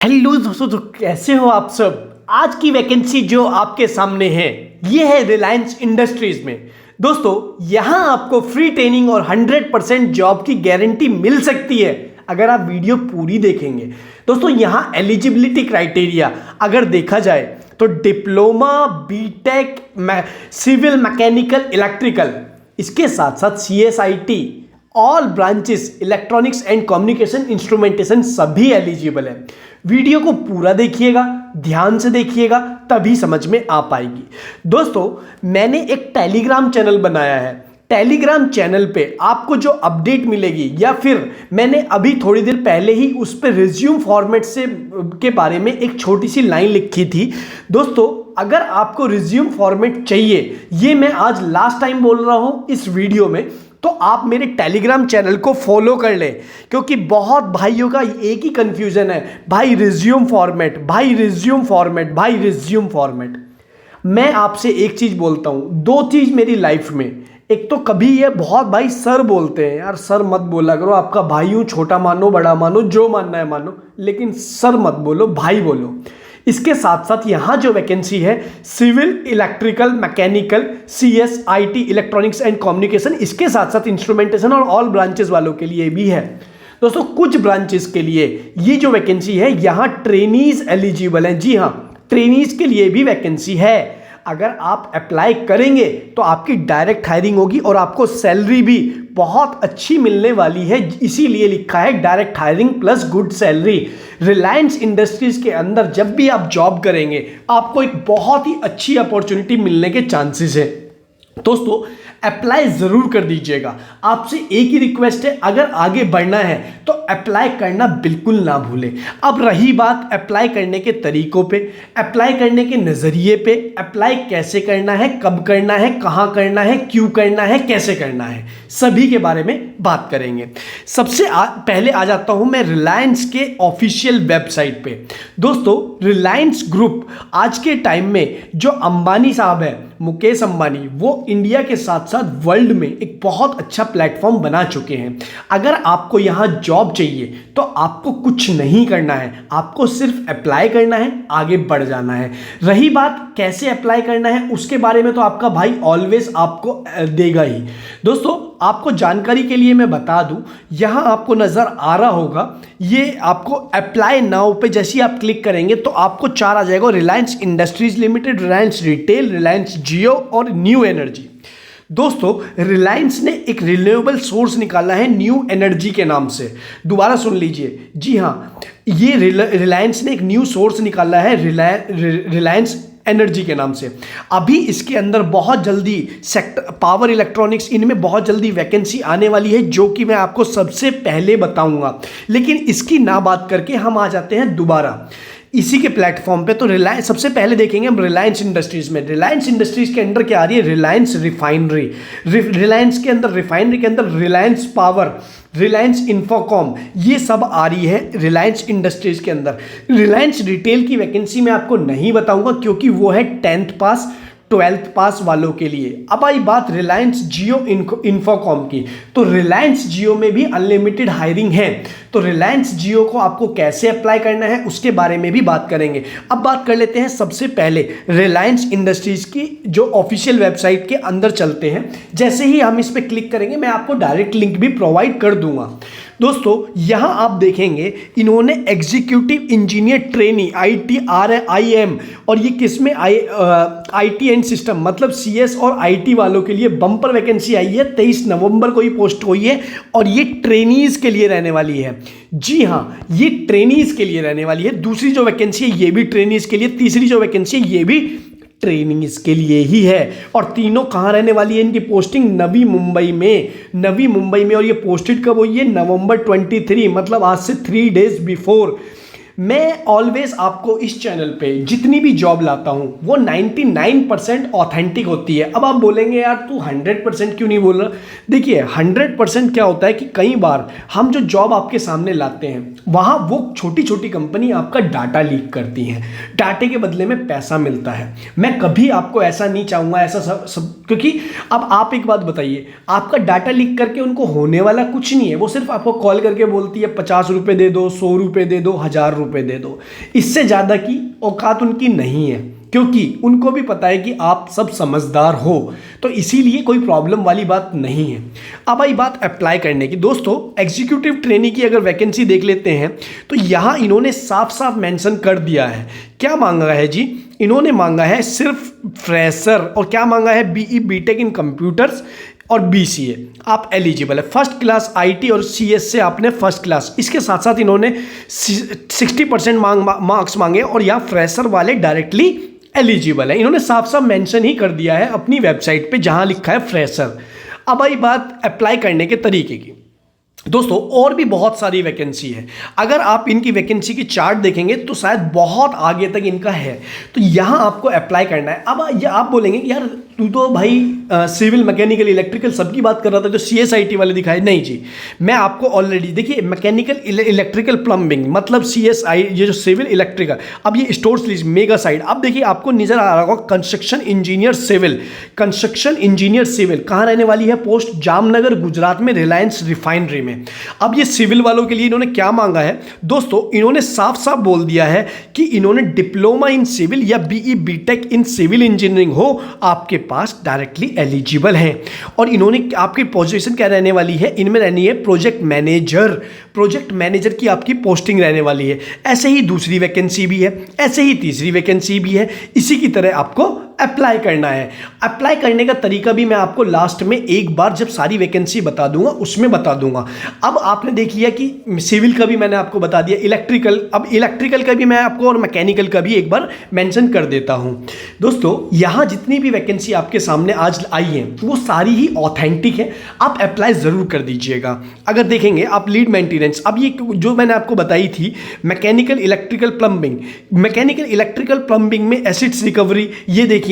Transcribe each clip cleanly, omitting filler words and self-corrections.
Hello दोस्तों, तो कैसे हो आप सब। आज की वैकेंसी जो आपके सामने है ये है रिलायंस इंडस्ट्रीज में। दोस्तों यहां आपको फ्री ट्रेनिंग और 100% जॉब की गारंटी मिल सकती है अगर आप वीडियो पूरी देखेंगे। दोस्तों यहां एलिजिबिलिटी क्राइटेरिया अगर देखा जाए तो diploma, BTech, civil, mechanical, electrical, इसके साथ साथ CSIT, all branches, electronics and communication instrumentation सभी एलिजिबल है। वीडियो को पूरा देखिएगा, ध्यान से देखिएगा, तभी समझ में आ पाएगी। दोस्तों मैंने एक टेलीग्राम चैनल बनाया है। टेलीग्राम चैनल पे आपको जो अपडेट मिलेगी, या फिर मैंने अभी थोड़ी देर पहले ही उस पर रिज्यूम फॉर्मेट से के बारे में एक छोटी सी लाइन लिखी थी। दोस्तों अगर आपको रिज्यूम फॉर्मेट चाहिए, ये मैं आज लास्ट टाइम बोल रहा हूं इस वीडियो में, तो आप मेरे टेलीग्राम चैनल को फॉलो कर लें, क्योंकि बहुत भाइयों का एक ही कंफ्यूजन है, भाई रिज्यूम फॉर्मेट, भाई रिज्यूम फॉर्मेट, भाई रिज्यूम फॉर्मेट। मैं आपसे एक चीज बोलता हूं, दो चीज मेरी लाइफ में, एक तो कभी ये बहुत भाई सर बोलते हैं, यार सर मत बोला करो, आपका भाई हूं, छोटा मानो बड़ा मानो जो मानना है मानो, लेकिन सर मत बोलो, भाई बोलो। इसके साथ साथ यहां जो वैकेंसी है civil, electrical, mechanical, CSIT, electronics and communication, इसके साथ साथ इंस्ट्रूमेंटेशन और ऑल ब्रांचेस वालों के लिए भी है। दोस्तों कुछ ब्रांचेस के लिए ये जो वैकेंसी है यहां ट्रेनीज एलिजिबल हैं। जी हां, ट्रेनीज के लिए भी वैकेंसी है। अगर आप अप्लाई करेंगे तो आपकी डायरेक्ट हायरिंग होगी और आपको सैलरी भी बहुत अच्छी मिलने वाली है, इसीलिए लिखा है direct hiring plus good salary. Reliance industries के अंदर जब भी आप जॉब करेंगे आपको एक बहुत ही अच्छी अपॉर्चुनिटी मिलने के चांसेस है। दोस्तों अप्लाई जरूर कर दीजिएगा। आपसे एक ही रिक्वेस्ट है, अगर आगे बढ़ना है तो अप्लाई करना बिल्कुल ना भूलें। अब रही बात अप्लाई करने के तरीकों पे, अप्लाई करने के नज़रिए पे, अप्लाई कैसे करना है, कब करना है, कहाँ करना है, क्यों करना है, कैसे करना है, सभी के बारे में बात करेंगे। सबसे पहले आ जाता हूं मैं रिलायंस के ऑफिशियल वेबसाइट पे। दोस्तों रिलायंस ग्रुप आज के टाइम में जो अंबानी साहब है, मुकेश अंबानी, वो इंडिया के साथ साथ वर्ल्ड में एक बहुत अच्छा प्लेटफॉर्म बना चुके हैं। अगर आपको यहाँ जॉब चाहिए तो आपको कुछ नहीं करना है, आपको सिर्फ अप्लाई करना है, आगे बढ़ जाना है। रही बात कैसे अप्लाई करना है उसके बारे में तो आपका भाई ऑलवेज आपको देगा ही। दोस्तों आपको जानकारी के लिए मैं बता दूं, यहाँ आपको नज़र आ रहा होगा, ये आपको अप्लाई नाउ पे जैसे ही आप क्लिक करेंगे तो आपको चार आ जाएगा, Reliance Industries Limited, Reliance Retail, Reliance Jio और न्यू एनर्जी। दोस्तों रिलायंस ने एक रिन्यूएबल सोर्स निकाला है न्यू एनर्जी के नाम से। दोबारा सुन लीजिए, जी हाँ, ये रिलायंस ने एक न्यू सोर्स निकाला है रिलायंस एनर्जी के नाम से। अभी इसके अंदर बहुत जल्दी सेक्टर पावर, इलेक्ट्रॉनिक्स, इनमें बहुत जल्दी वैकेंसी आने वाली है, जो कि मैं आपको सबसे पहले बताऊंगा। लेकिन इसकी ना बात करके हम आ जाते हैं दोबारा इसी के प्लेटफॉर्म पे। तो रिलायंस सबसे पहले देखेंगे हम रिलायंस इंडस्ट्रीज में। रिलायंस इंडस्ट्रीज के अंदर क्या आ रही है, रिलायंस रिफाइनरी, रिलायंस के अंदर, रिफाइनरी के अंदर रिलायंस पावर, रिलायंस इंफोकॉम, ये सब आ रही है रिलायंस इंडस्ट्रीज के अंदर। रिलायंस रिटेल की वैकेंसी मैं आपको नहीं बताऊंगा क्योंकि वो है 10th पास 12th पास वालों के लिए। अब आई बात रिलायंस जियो इंफोकॉम की, तो रिलायंस जियो में भी अनलिमिटेड हायरिंग है। तो रिलायंस जियो को आपको कैसे अप्लाई करना है उसके बारे में भी बात करेंगे। अब बात कर लेते हैं सबसे पहले रिलायंस इंडस्ट्रीज की जो ऑफिशियल वेबसाइट के अंदर चलते हैं। जैसे ही हम इस पर क्लिक करेंगे मैं आपको डायरेक्ट लिंक भी प्रोवाइड कर दूंगा। दोस्तों यहां आप देखेंगे इन्होंने एग्जीक्यूटिव इंजीनियर ट्रेनी ITRIM, और ये किसमें IT एंड सिस्टम मतलब CS और IT वालों के लिए बम्पर वैकेंसी आई है। 23 नवंबर को ही पोस्ट हुई है और ये ट्रेनीज के लिए रहने वाली है। जी हाँ, ये ट्रेनीज के लिए रहने वाली है। दूसरी जो वैकेंसी है ये भी ट्रेनीज के लिए, तीसरी जो वैकेंसी है ये भी ट्रेनिंग्स के लिए ही है। और तीनों कहाँ रहने वाली है, इनकी पोस्टिंग नवी मुंबई में, नवी मुंबई में। और ये पोस्टेड कब हुई है, नवंबर 23, मतलब आज से 3 डेज बिफोर। मैं ऑलवेज आपको इस चैनल पे जितनी भी जॉब लाता हूँ वो 99% ऑथेंटिक होती है। अब आप बोलेंगे यार तू 100% क्यों नहीं बोल रहा। देखिए 100% क्या होता है कि कई बार हम जो जॉब आपके सामने लाते हैं वहाँ वो छोटी छोटी कंपनी आपका डाटा लीक करती हैं, डाटे के बदले में पैसा मिलता है। मैं कभी आपको ऐसा नहीं चाहूँगा, ऐसा सब क्योंकि अब आप एक बात बताइए, आपका डाटा लीक करके उनको होने वाला कुछ नहीं है। वो सिर्फ आपको कॉल करके बोलती है 50 रुपये दे दो, 100 रुपये दे दो, 1000 रुपए दे दो, इससे ज़्यादा की औकात उनकी नहीं है, क्योंकि उनको भी पता है कि आप सब समझदार हो, तो इसीलिए कोई प्रॉब्लम वाली बात नहीं है। अब आई बात अप्लाई करने की। दोस्तों, एग्जीक्यूटिव ट्रेनी की अगर वैकेंसी देख लेते हैं तो यहाँ इन्होंने साफ साफ मेंशन कर दिया है। क्या मांगा है जी? इन्होंने मांगा है सिर्फ फ्रेशर, और क्या मांगा है? बीई बीटेक इन कंप्यूटर्स और बीसीए आप एलिजिबल है। फर्स्ट क्लास आईटी और सीएस से आपने फर्स्ट क्लास, इसके साथ साथ इन्होंने 60% मार्क्स मांगे, और यहाँ फ्रेशर वाले डायरेक्टली एलिजिबल है। इन्होंने साफ साफ मेंशन ही कर दिया है अपनी वेबसाइट पे जहां लिखा है फ्रेशर। अब आई बात अप्लाई करने के तरीके की। दोस्तों, और भी बहुत सारी वैकेंसी है। अगर आप इनकी वैकेंसी की चार्ट देखेंगे तो शायद बहुत आगे तक इनका है, तो यहाँ आपको अप्लाई करना है। अब ये आप बोलेंगे कि यार तू तो भाई सिविल, मैकेनिकल, इलेक्ट्रिकल सबकी बात कर रहा था, जो CSIT वाले दिखाए। नहीं जी, मैं आपको ऑलरेडी देखिए, मैकेनिकल, इलेक्ट्रिकल, प्लम्बिंग मतलब CSI, ये जो सिविल इलेक्ट्रिकल, अब ये स्टोर्स लीज मेगा साइड। अब देखिए आपको नजर आ रहा होगा construction engineer civil, construction engineer civil कहाँ रहने वाली है पोस्ट? जामनगर गुजरात में, रिलायंस रिफाइनरी में। अब ये सिविल वालों के लिए इन्होंने क्या मांगा है दोस्तों? इन्होंने साफ साफ बोल दिया है कि इन्होंने डिप्लोमा इन सिविल या BE BTech in civil engineering हो आपके पास, डायरेक्टली एलिजिबल हैं। और इन्होंने आपकी पोजीशन क्या रहने वाली है? इनमें रहनी है प्रोजेक्ट मैनेजर, प्रोजेक्ट मैनेजर की आपकी पोस्टिंग रहने वाली है। ऐसे ही दूसरी वैकेंसी भी है, ऐसे ही तीसरी वैकेंसी भी है। इसी की तरह आपको अप्लाई करना है। अप्लाई करने का तरीका भी मैं आपको लास्ट में एक बार जब सारी वैकेंसी बता दूंगा उसमें बता दूंगा। अब आपने देख लिया कि सिविल का भी मैंने आपको बता दिया, इलेक्ट्रिकल, अब इलेक्ट्रिकल का भी मैं आपको और मैकेनिकल का भी एक बार मेंशन कर देता हूं। दोस्तों, यहां जितनी भी वैकेंसी आपके सामने आज आई है वो सारी ही ऑथेंटिक है, आप अप्लाई जरूर कर दीजिएगा। अगर देखेंगे आप लीड मेंटेनेंस, अब ये जो मैंने आपको बताई थी mechanical, electrical, plumbing, mechanical, electrical, plumbing में एसिड्स रिकवरी ये देखिए,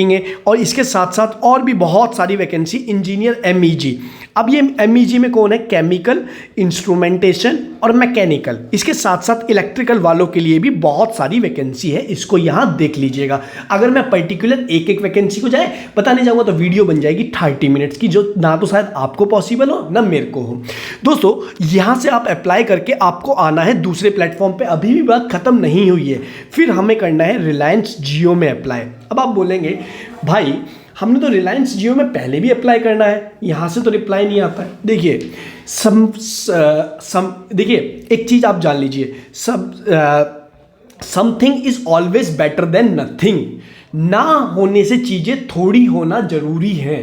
और इसके साथ साथ और भी बहुत सारी वैकेंसी, इंजीनियर MEG। अब ये MEG में कौन है? केमिकल, इंस्ट्रूमेंटेशन और मैकेनिकल। इसके साथ साथ इलेक्ट्रिकल वालों के लिए भी बहुत सारी वैकेंसी है, इसको यहां देख लीजिएगा। अगर मैं पर्टिकुलर एक एक वैकेंसी को जाए बताने जाऊंगा तो वीडियो बन जाएगी 30 मिनट्स की, जो ना तो शायद आपको पॉसिबल हो ना मेरे को हो। दोस्तों, यहां से आप अप्लाई करके आपको आना है दूसरे प्लेटफॉर्म पे, अभी भी बात खत्म नहीं हुई है। फिर हमें करना है रिलायंस जियो में अप्लाई। अब आप बोलेंगे भाई हमने तो रिलायंस जियो में पहले भी अप्लाई करना है, यहाँ से तो रिप्लाई नहीं आता है। देखिए देखिए एक चीज़ आप जान लीजिए, something is always better than nothing. ना होने से चीज़ें थोड़ी होना जरूरी है।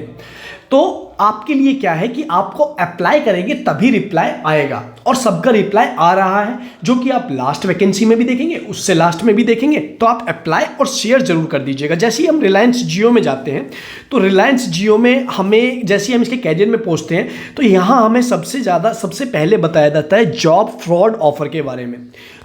तो आपके लिए क्या है कि आपको अप्लाई करेंगे तभी रिप्लाई आएगा, और सबका रिप्लाई आ रहा है, जो कि आप लास्ट वैकेंसी में भी देखेंगे, उससे लास्ट में भी देखेंगे। तो आप अप्लाई और शेयर जरूर कर दीजिएगा। जैसे ही हम रिलायंस जियो में जाते हैं तो रिलायंस जियो में हमें, जैसे ही हम इसके कैरियर में पहुंचते हैं तो यहाँ हमें सबसे पहले बताया जाता है जॉब फ्रॉड ऑफर के बारे में।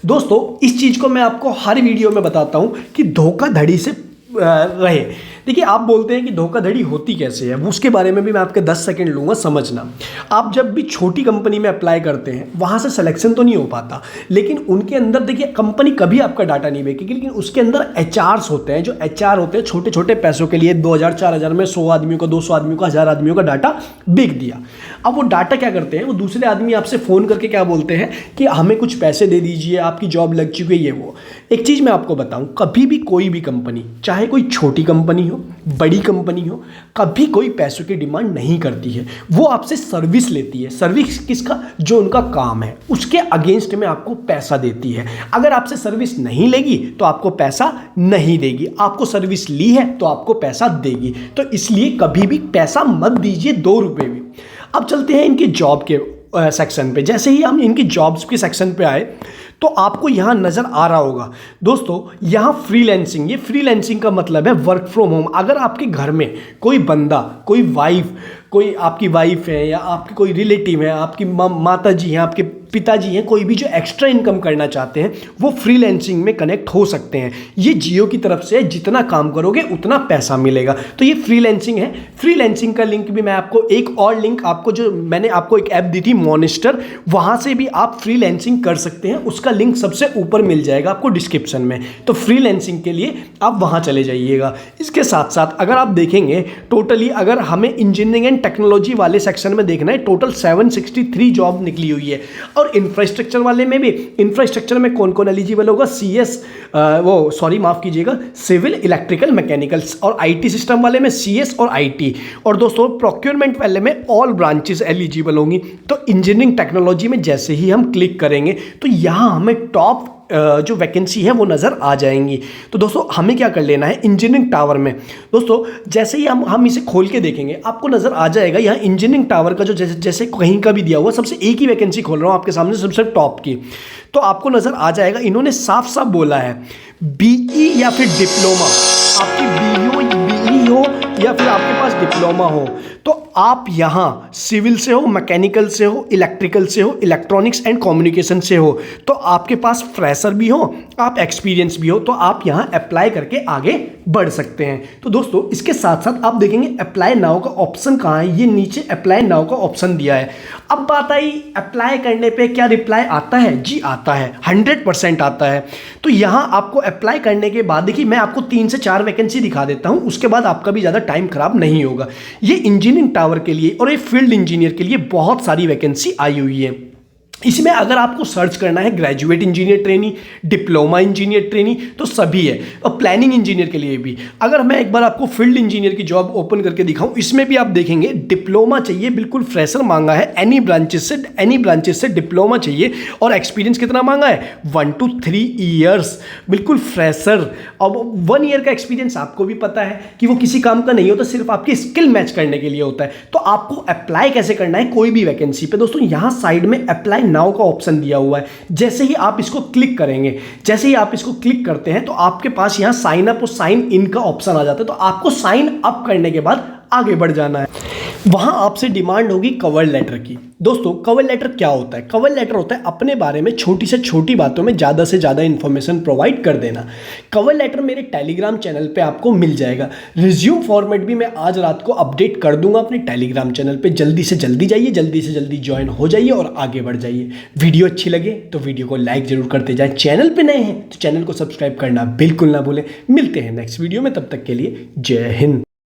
दोस्तों, इस चीज़ को मैं आपको हर वीडियो में बताता हूँ कि धोखाधड़ी से रहे। देखिए, आप बोलते हैं कि धोखाधड़ी होती कैसे है, उसके बारे में भी मैं आपके 10 सेकंड लूँगा समझना। आप जब भी छोटी कंपनी में अप्लाई करते हैं वहाँ से सिलेक्शन तो नहीं हो पाता, लेकिन उनके अंदर देखिए कंपनी कभी आपका डाटा नहीं बेचेगी, लेकिन उसके अंदर HRs होते हैं। जो HR होते हैं छोटे छोटे पैसों के लिए 2000 4000 में 100 आदमियों का, 200 आदमियों का, 1000 आदमियों का डाटा बेच दिया। अब वो डाटा क्या करते हैं, वो दूसरे आदमी आपसे फ़ोन करके क्या बोलते हैं कि हमें कुछ पैसे दे दीजिए, आपकी जॉब लग चुकी है, ये वो। एक चीज़ मैं आपको बताऊँ, कभी भी कोई भी कंपनी, चाहे कोई छोटी कंपनी हो, बड़ी कंपनी हो, कभी कोई पैसों की डिमांड नहीं करती है। वो आपसे सर्विस लेती है। सर्विस किसका? जो उनका काम है उसके अगेंस्ट में आपको पैसा देती है। अगर आपसे सर्विस नहीं लेगी तो आपको पैसा नहीं देगी, आपको सर्विस ली है तो आपको पैसा देगी। तो इसलिए कभी भी पैसा मत दीजिए 2 रुपये भी। अब चलते हैं इनके जॉब के सेक्शन पे। जैसे ही हम इनकी जॉब्स के सेक्शन पे आए तो आपको यहाँ नज़र आ रहा होगा दोस्तों, यहाँ फ्रीलैंसिंग। ये फ्रीलैंसिंग का मतलब है वर्क फ्रॉम होम। अगर आपके घर में कोई बंदा, कोई वाइफ, कोई आपकी वाइफ है या आपके कोई रिलेटिव है, आपकी माता जी हैं, आपके पिताजी हैं, कोई भी जो एक्स्ट्रा इनकम करना चाहते हैं वो फ्रीलैंसिंग में कनेक्ट हो सकते हैं। ये जियो की तरफ से जितना काम करोगे उतना पैसा मिलेगा। तो ये फ्रीलैंसिंग है। फ्रीलैंसिंग का लिंक भी मैं आपको, एक और लिंक आपको, जो मैंने आपको एक ऐप दी थी मॉनिस्टर, वहाँ से भी आप फ्रीलैंसिंग कर सकते हैं। उसका लिंक सबसे ऊपर मिल जाएगा आपको डिस्क्रिप्शन में। तो फ्रीलैंसिंग के लिए आप वहाँ चले जाइएगा। इसके साथ साथ अगर आप देखेंगे टोटली, अगर हमें इंजीनियरिंग एंड एंड टेक्नोलॉजी वाले सेक्शन में देखना है टोटल 763 जॉब निकली हुई है। और इंफ्रास्ट्रक्चर वाले में भी, इंफ्रास्ट्रक्चर में कौन कौन एलिजिबल होगा, माफ कीजिएगा, सिविल, इलेक्ट्रिकल, मैकेनिकल्स, और आईटी सिस्टम वाले में सीएस और आईटी। और दोस्तों प्रोक्योरमेंट वाले में ऑल ब्रांचेस एलिजिबल होंगी। तो इंजीनियरिंग टेक्नोलॉजी में जैसे ही हम क्लिक करेंगे तो यहाँ हमें टॉप जो वैकेंसी है वो नज़र आ जाएंगी। तो दोस्तों हमें क्या कर लेना है, इंजीनियरिंग टावर में दोस्तों जैसे ही हम इसे खोल के देखेंगे आपको नज़र आ जाएगा यहाँ इंजीनियरिंग टावर का जो जैसे कहीं का भी दिया हुआ सबसे एक ही वैकेंसी खोल रहा हूँ आपके सामने, सबसे टॉप की। तो आपको नज़र आ जाएगा, इन्होंने साफ साफ बोला है बीई या फिर डिप्लोमा, आपकी बीई हो या फिर आपके पास डिप्लोमा हो, तो आप यहाँ सिविल से हो, मैकेनिकल से हो, इलेक्ट्रिकल से हो, इलेक्ट्रॉनिक्स एंड कम्युनिकेशन से हो, तो आपके पास फ्रेशर भी हो, आप एक्सपीरियंस भी हो, तो आप यहाँ अप्लाई करके आगे बढ़ सकते हैं। तो दोस्तों इसके साथ साथ आप देखेंगे अप्लाई नाउ का ऑप्शन कहाँ है, ये नीचे अप्लाई नाउ का ऑप्शन दिया है। अब बात आई अप्लाई करने पे क्या रिप्लाई आता है, जी आता है, 100% आता है। तो यहाँ आपको अप्लाई करने के बाद देखिए मैं आपको 3 से 4 वैकेंसी दिखा देता हूँ, उसके बाद आपका भी ज़्यादा टाइम खराब नहीं होगा। ये इंजीनियरिंग टावर के लिए और ये फील्ड इंजीनियर के लिए बहुत सारी वैकेंसी आई हुई है। इसमें अगर आपको सर्च करना है graduate engineer trainee, diploma engineer trainee, तो सभी है, और प्लानिंग इंजीनियर के लिए भी। अगर मैं एक बार आपको फील्ड इंजीनियर की जॉब ओपन करके दिखाऊं, इसमें भी आप देखेंगे डिप्लोमा चाहिए, बिल्कुल फ्रेशर मांगा है, एनी ब्रांचेस से डिप्लोमा चाहिए, और एक्सपीरियंस कितना मांगा है, 1 to 3 ईयर्स, बिल्कुल फ्रेशर। अब 1 ईयर का एक्सपीरियंस आपको भी पता है कि वो किसी काम का नहीं होता, सिर्फ आपकी स्किल मैच करने के लिए होता है। तो आपको अप्लाई कैसे करना है कोई भी वैकेंसी पे, दोस्तों यहाँ साइड में अप्लाई नाउ का ऑप्शन दिया हुआ है। जैसे ही आप इसको क्लिक करेंगे, जैसे ही आप इसको क्लिक करते हैं तो आपके पास यहां साइन अप और साइन इन का ऑप्शन आ जाता है। तो आपको साइन अप करने के बाद आगे बढ़ जाना है। वहां आपसे डिमांड होगी कवर लेटर की। दोस्तों कवर लेटर क्या होता है, कवर लेटर होता है अपने बारे में छोटी से छोटी बातों में ज़्यादा से ज़्यादा इंफॉर्मेशन प्रोवाइड कर देना। कवर लेटर मेरे टेलीग्राम चैनल पे आपको मिल जाएगा। रिज्यूम फॉर्मेट भी मैं आज रात को अपडेट कर दूंगा अपने टेलीग्राम चैनल पे। जल्दी से जल्दी जाइए, जल्दी से जल्दी ज्वाइन हो जाइए और आगे बढ़ जाइए। वीडियो अच्छी लगे तो वीडियो को लाइक जरूर करते जाएं। चैनल पर नए हैं तो चैनल को सब्सक्राइब करना बिल्कुल ना भूलें। मिलते हैं नेक्स्ट वीडियो में, तब तक के लिए जय हिंद।